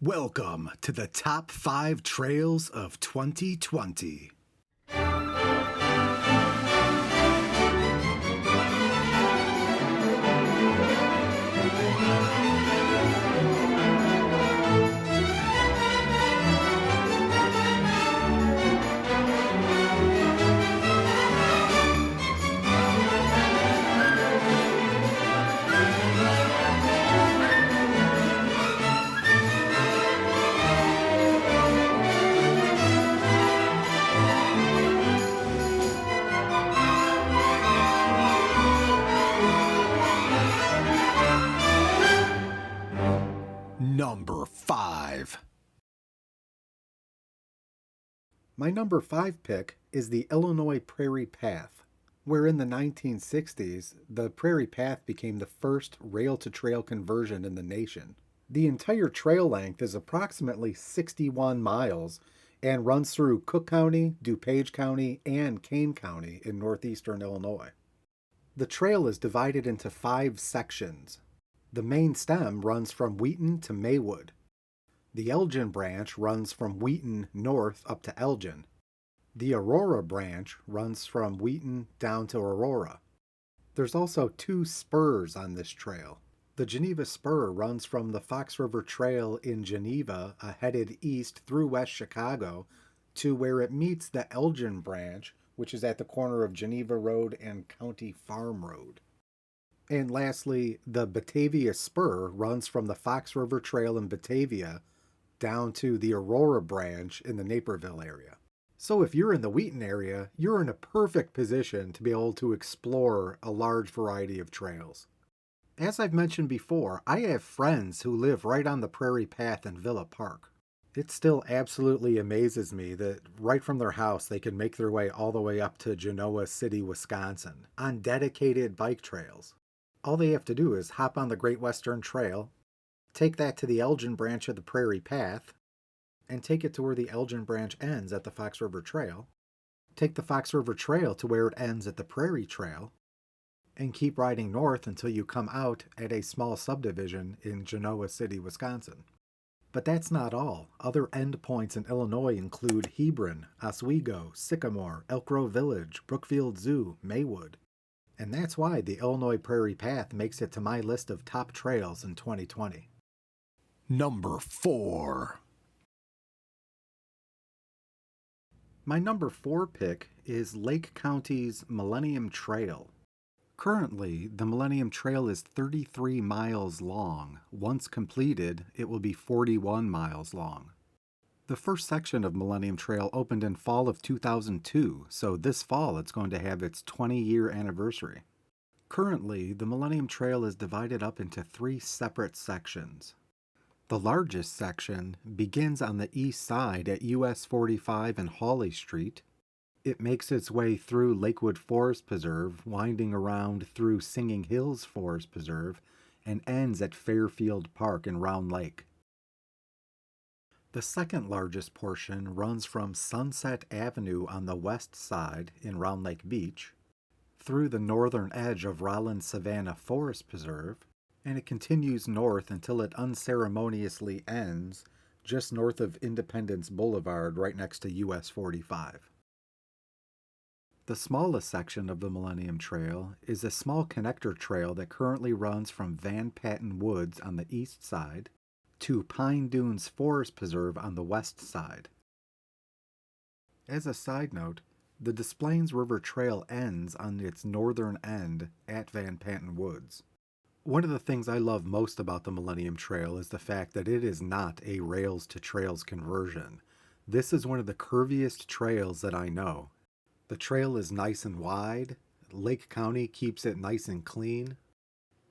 Welcome to the top 5 trails of 2020. Number 5. My number 5 pick is the Illinois Prairie Path, where in the 1960s, the Prairie Path became the first rail-to-trail conversion in the nation. The entire trail length is approximately 61 miles and runs through Cook County, DuPage County, and Kane County in northeastern Illinois. The trail is divided into 5 sections. The main stem runs from Wheaton to Maywood. The Elgin Branch runs from Wheaton north up to Elgin. The Aurora Branch runs from Wheaton down to Aurora. There's also 2 spurs on this trail. The Geneva Spur runs from the Fox River Trail in Geneva, headed east through West Chicago, to where it meets the Elgin Branch, which is at the corner of Geneva Road and County Farm Road. And lastly, the Batavia Spur runs from the Fox River Trail in Batavia down to the Aurora Branch in the Naperville area. So if you're in the Wheaton area, you're in a perfect position to be able to explore a large variety of trails. As I've mentioned before, I have friends who live right on the Prairie Path in Villa Park. It still absolutely amazes me that right from their house they can make their way all the way up to Genoa City, Wisconsin, on dedicated bike trails. All they have to do is hop on the Great Western Trail, take that to the Elgin Branch of the Prairie Path, and take it to where the Elgin Branch ends at the Fox River Trail, take the Fox River Trail to where it ends at the Prairie Trail, and keep riding north until you come out at a small subdivision in Genoa City, Wisconsin. But that's not all. Other endpoints in Illinois include Hebron, Oswego, Sycamore, Elk Grove Village, Brookfield Zoo, Maywood. And that's why the Illinois Prairie Path makes it to my list of top trails in 2020. Number 4. My number 4 pick is Lake County's Millennium Trail. Currently, the Millennium Trail is 33 miles long. Once completed, it will be 41 miles long. The first section of Millennium Trail opened in fall of 2002, so this fall it's going to have its 20-year anniversary. Currently, the Millennium Trail is divided up into 3 separate sections. The largest section begins on the east side at US 45 and Hawley Street. It makes its way through Lakewood Forest Preserve, winding around through Singing Hills Forest Preserve, and ends at Fairfield Park in Round Lake. The second largest portion runs from Sunset Avenue on the west side in Round Lake Beach, through the northern edge of Rollins Savanna Forest Preserve, and it continues north until it unceremoniously ends just north of Independence Boulevard right next to US 45. The smallest section of the Millennium Trail is a small connector trail that currently runs from Van Patten Woods on the east side to Pine Dunes Forest Preserve on the west side. As a side note, the Des Plaines River Trail ends on its northern end at Van Patten Woods. One of the things I love most about the Millennium Trail is the fact that it is not a rails-to-trails conversion. This is one of the curviest trails that I know. The trail is nice and wide, Lake County keeps it nice and clean,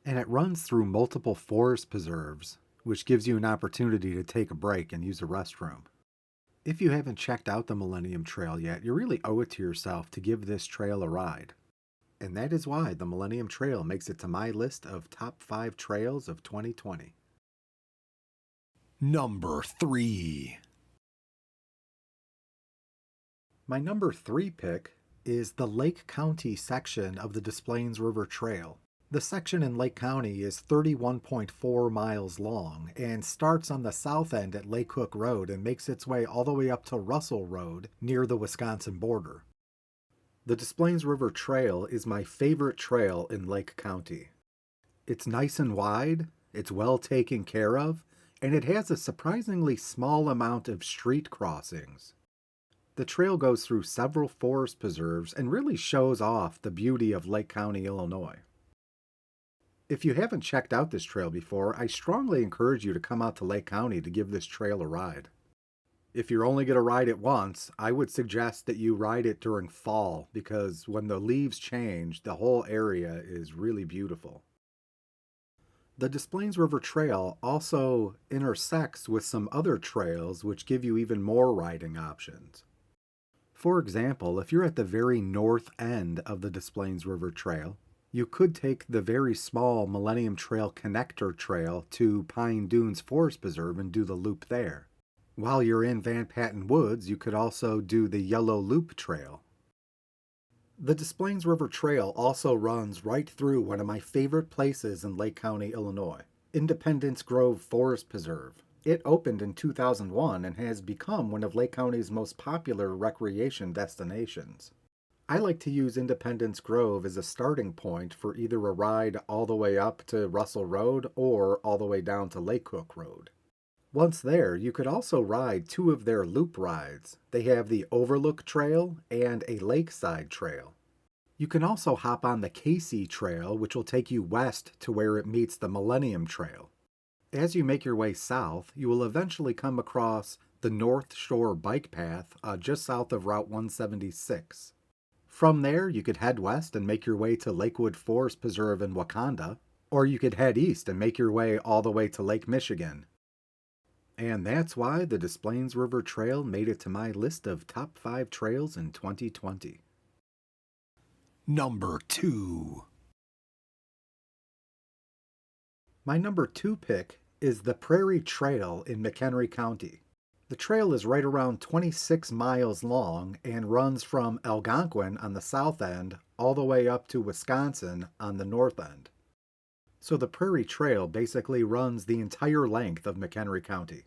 and it runs through multiple forest preserves, which gives you an opportunity to take a break and use a restroom. If you haven't checked out the Millennium Trail yet, you really owe it to yourself to give this trail a ride. And that is why the Millennium Trail makes it to my list of top 5 trails of 2020. Number 3. My number 3 pick is the Lake County section of the Des Plaines River Trail. The section in Lake County is 31.4 miles long and starts on the south end at Lake Hook Road and makes its way all the way up to Russell Road near the Wisconsin border. The Des Plaines River Trail is my favorite trail in Lake County. It's nice and wide, it's well taken care of, and it has a surprisingly small amount of street crossings. The trail goes through several forest preserves and really shows off the beauty of Lake County, Illinois. If you haven't checked out this trail before, I strongly encourage you to come out to Lake County to give this trail a ride. If you're only going to ride it once, I would suggest that you ride it during fall because when the leaves change, the whole area is really beautiful. The Des Plaines River Trail also intersects with some other trails which give you even more riding options. For example, if you're at the very north end of the Des Plaines River Trail, you could take the very small Millennium Trail connector trail to Pine Dunes Forest Preserve and do the loop there. While you're in Van Patten Woods, you could also do the Yellow Loop Trail. The Des Plaines River Trail also runs right through one of my favorite places in Lake County, Illinois, Independence Grove Forest Preserve. It opened in 2001 and has become one of Lake County's most popular recreation destinations. I like to use Independence Grove as a starting point for either a ride all the way up to Russell Road or all the way down to Lake Hook Road. Once there, you could also ride two of their loop rides. They have the Overlook Trail and a Lakeside Trail. You can also hop on the Casey Trail, which will take you west to where it meets the Millennium Trail. As you make your way south, you will eventually come across the North Shore Bike Path just south of Route 176. From there, you could head west and make your way to Lakewood Forest Preserve in Wauconda, or you could head east and make your way all the way to Lake Michigan. And that's why the Des Plaines River Trail made it to my list of top 5 trails in 2020. Number 2. My number 2 pick is the Prairie Trail in McHenry County. The trail is right around 26 miles long and runs from Algonquin on the south end all the way up to Wisconsin on the north end. So the Prairie Trail basically runs the entire length of McHenry County.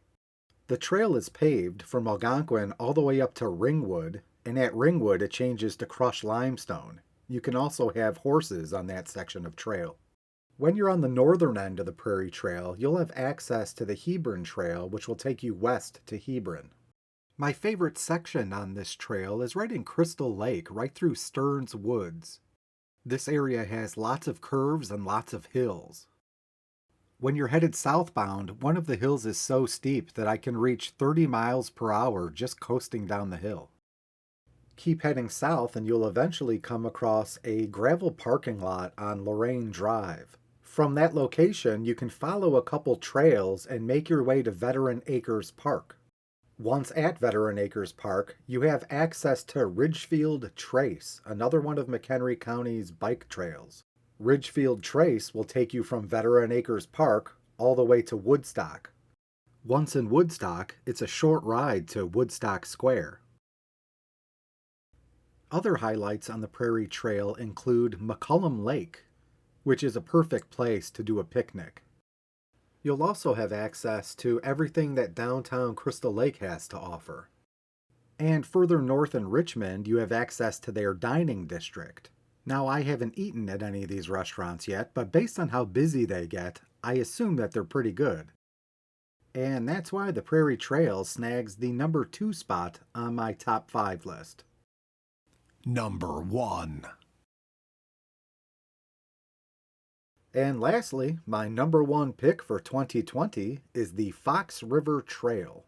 The trail is paved from Algonquin all the way up to Ringwood, and at Ringwood it changes to crushed limestone. You can also have horses on that section of trail. When you're on the northern end of the Prairie Trail, you'll have access to the Hebron Trail, which will take you west to Hebron. My favorite section on this trail is right in Crystal Lake, right through Stearns Woods. This area has lots of curves and lots of hills. When you're headed southbound, one of the hills is so steep that I can reach 30 miles per hour just coasting down the hill. Keep heading south and you'll eventually come across a gravel parking lot on Lorraine Drive. From that location, you can follow a couple trails and make your way to Veteran Acres Park. Once at Veteran Acres Park, you have access to Ridgefield Trace, another one of McHenry County's bike trails. Ridgefield Trace will take you from Veteran Acres Park all the way to Woodstock. Once in Woodstock, it's a short ride to Woodstock Square. Other highlights on the Prairie Trail include McCullum Lake, which is a perfect place to do a picnic. You'll also have access to everything that downtown Crystal Lake has to offer. And further north in Richmond, you have access to their dining district. Now, I haven't eaten at any of these restaurants yet, but based on how busy they get, I assume that they're pretty good. And that's why the Prairie Trail snags the number 2 spot on my top 5 list. Number 1. And lastly, my number 1 pick for 2020 is the Fox River Trail.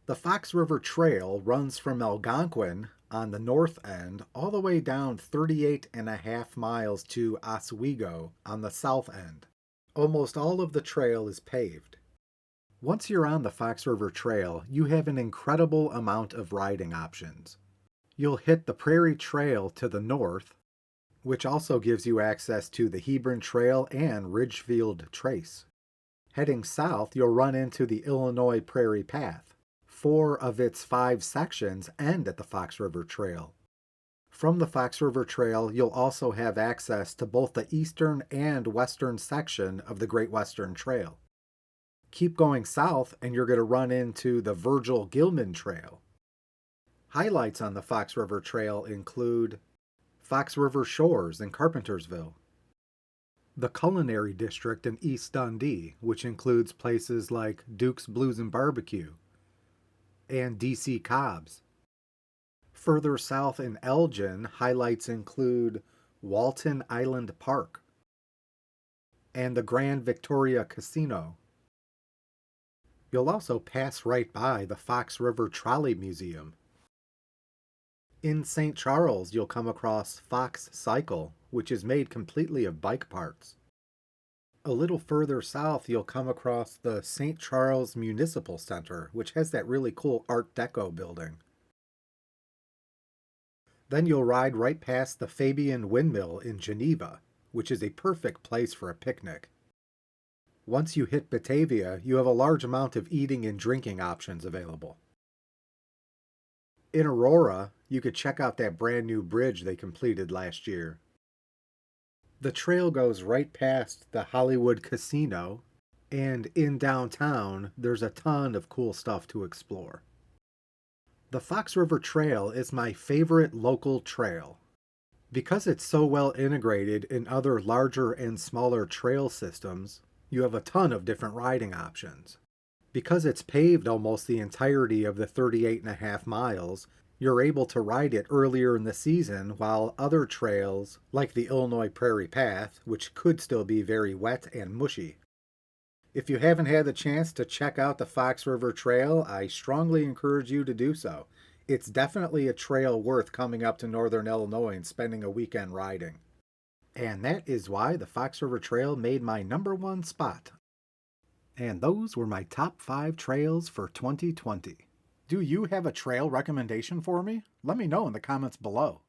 The Fox River Trail runs from Algonquin on the north end all the way down 38.5 miles to Oswego on the south end. Almost all of the trail is paved. Once you're on the Fox River Trail, you have an incredible amount of riding options. You'll hit the Prairie Trail to the north, which also gives you access to the Hebron Trail and Ridgefield Trace. Heading south, you'll run into the Illinois Prairie Path. 4 of its 5 sections end at the Fox River Trail. From the Fox River Trail, you'll also have access to both the eastern and western section of the Great Western Trail. Keep going south and you're going to run into the Virgil Gilman Trail. Highlights on the Fox River Trail include Fox River Shores in Carpentersville, the Culinary District in East Dundee, which includes places like Duke's Blues and Barbecue, and DC Cobb's. Further south in Elgin, highlights include Walton Island Park and the Grand Victoria Casino. You'll also pass right by the Fox River Trolley Museum. In St. Charles, you'll come across Fox Cycle, which is made completely of bike parts. A little further south, you'll come across the St. Charles Municipal Center, which has that really cool Art Deco building. Then you'll ride right past the Fabian Windmill in Geneva, which is a perfect place for a picnic. Once you hit Batavia, you have a large amount of eating and drinking options available. In Aurora, you could check out that brand new bridge they completed last year. The trail goes right past the Hollywood Casino, and in downtown, there's a ton of cool stuff to explore. The Fox River Trail is my favorite local trail. Because it's so well integrated in other larger and smaller trail systems, you have a ton of different riding options. Because it's paved almost the entirety of the 38.5 miles, you're able to ride it earlier in the season, while other trails, like the Illinois Prairie Path, which could still be very wet and mushy. If you haven't had the chance to check out the Fox River Trail, I strongly encourage you to do so. It's definitely a trail worth coming up to Northern Illinois and spending a weekend riding. And that is why the Fox River Trail made my #1 spot. And those were my top 5 trails for 2020. Do you have a trail recommendation for me? Let me know in the comments below.